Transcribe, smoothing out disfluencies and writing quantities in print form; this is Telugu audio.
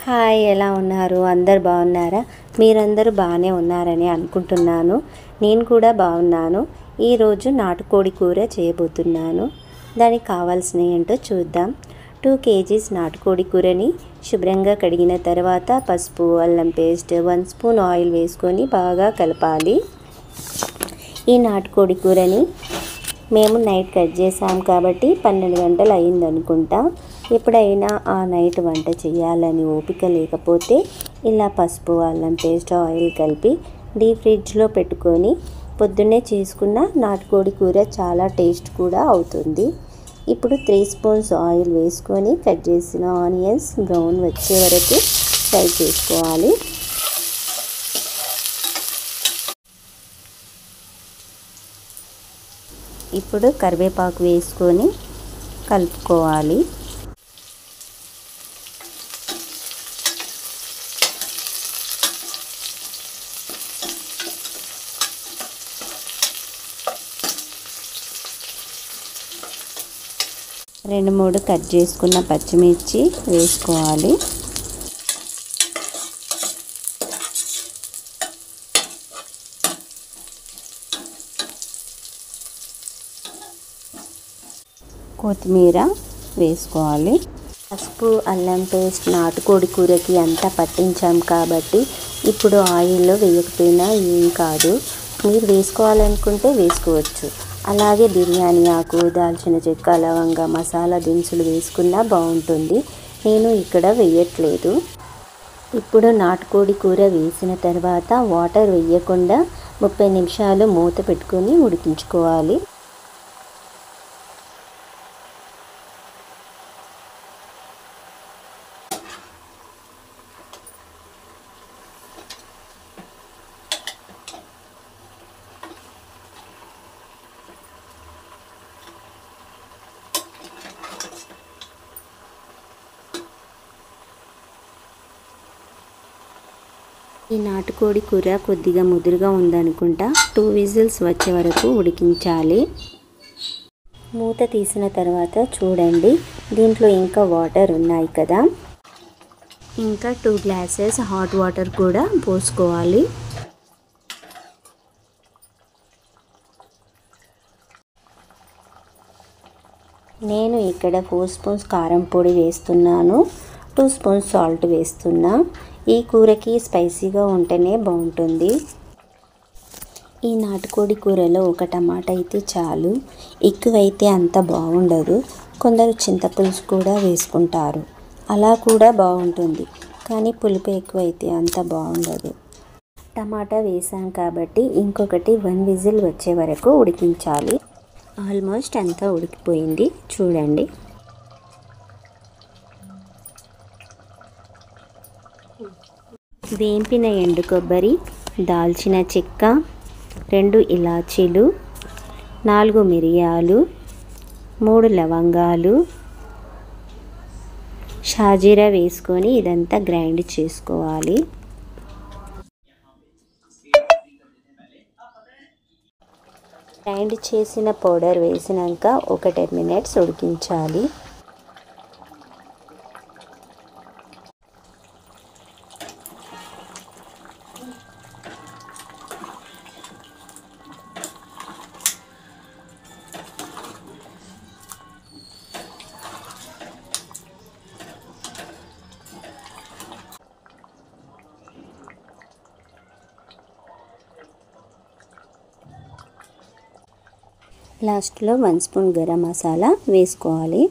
హాయ్, ఎలా ఉన్నారు? అందరు బాగున్నారా? మీరందరూ బాగానే ఉన్నారని అనుకుంటున్నాను. నేను కూడా బాగున్నాను. ఈరోజు నాటుకోడి కూర చేయబోతున్నాను. దానికి కావాల్సినవి ఏంటో చూద్దాం. 2 kgs నాటుకోడి కూరని శుభ్రంగా కడిగిన తర్వాత పసుపు, అల్లం పేస్ట్, 1 స్పూన్ ఆయిల్ వేసుకొని బాగా కలపాలి. ఈ నాటుకోడి కూరని మేము నైట్ కట్ చేసాం కాబట్టి 12 గంటలు అయిందనుకుంటా. ఎప్పుడైనా ఆ నైట్ వంట చేయాలని ఓపిక లేకపోతే ఇలా పసుపు, అల్లం పేస్ట్, ఆయిల్ కలిపి డీప్ ఫ్రిడ్జ్లో పెట్టుకొని పొద్దున్నే చేసుకున్న నాటుకోడి కూర చాలా టేస్ట్ కూడా అవుతుంది. ఇప్పుడు 3 స్పూన్స్ ఆయిల్ వేసుకొని కట్ చేసిన ఆనియన్స్ బ్రౌన్ వచ్చే వరకు ఫ్రై చేసుకోవాలి. ఇప్పుడు కరివేపాకు వేసుకొని కలుపుకోవాలి. రెండు మూడు కట్ చేసుకున్న పచ్చిమిర్చి వేసుకోవాలి. కొత్తిమీర వేసుకోవాలి. పసుపు, అల్లం పేస్ట్ నాటుకోడి కూరకి అంతా పట్టించాం కాబట్టి ఇప్పుడు ఆయిల్లో వేయకపోయినా ఏం కాదు. మీరు వేసుకోవాలనుకుంటే వేసుకోవచ్చు. అలాగే బిర్యానీ ఆకు, దాల్చిన చెక్క, లవంగ, మసాలా దినుసులు వేసుకున్నా బాగుంటుంది. నేను ఇక్కడ వేయట్లేదు. ఇప్పుడు నాటుకోడి కూర వేసిన తర్వాత వాటర్ వేయకుండా 30 నిమిషాలు మూత పెట్టుకొని ఉడికించుకోవాలి. ఈ నాటుకోడి కూర కొద్దిగా ముదురుగా ఉందనుకుంటా. 2 విజిల్స్ వచ్చే వరకు ఉడికించాలి. మూత తీసిన తర్వాత చూడండి, దీంట్లో ఇంకా వాటర్ ఉన్నాయి కదా. ఇంకా 2 గ్లాసెస్ హాట్ వాటర్ కూడా పోసుకోవాలి. నేను ఇక్కడ 4 స్పూన్స్ కారం పొడి వేస్తున్నాను. 2 స్పూన్స్ సాల్ట్ వేస్తున్నా. ఈ కూరకి స్పైసీగా ఉంటేనే బాగుంటుంది. ఈ నాటుకోడి కూరలో ఒక టమాటా అయితే చాలు, ఎక్కువైతే అంత బాగుండదు. కొందరు చింతపులుసు కూడా వేసుకుంటారు, అలా కూడా బాగుంటుంది. కానీ పులుపు ఎక్కువైతే అంత బాగుండదు. టమాటా వేసాం కాబట్టి ఇంకొకటి 1 విజిల్ వచ్చే వరకు ఉడికించాలి. ఆల్మోస్ట్ అంతా ఉడికిపోయింది చూడండి. వేంపిన ఎండు కొబ్బరి, దాల్చిన చెక్క, 2 ఇలాచీలు, 4 మిరియాలు, 3 లవంగాలు, షాజీరా వేసుకొని ఇదంతా గ్రైండ్ చేసుకోవాలి. గ్రైండ్ చేసిన పౌడర్ వేసినాక ఒక 10 మినిట్స్ ఉడికించాలి. లాస్ట్లో 1 స్పూన్ గరం మసాలా వేసుకోవాలి.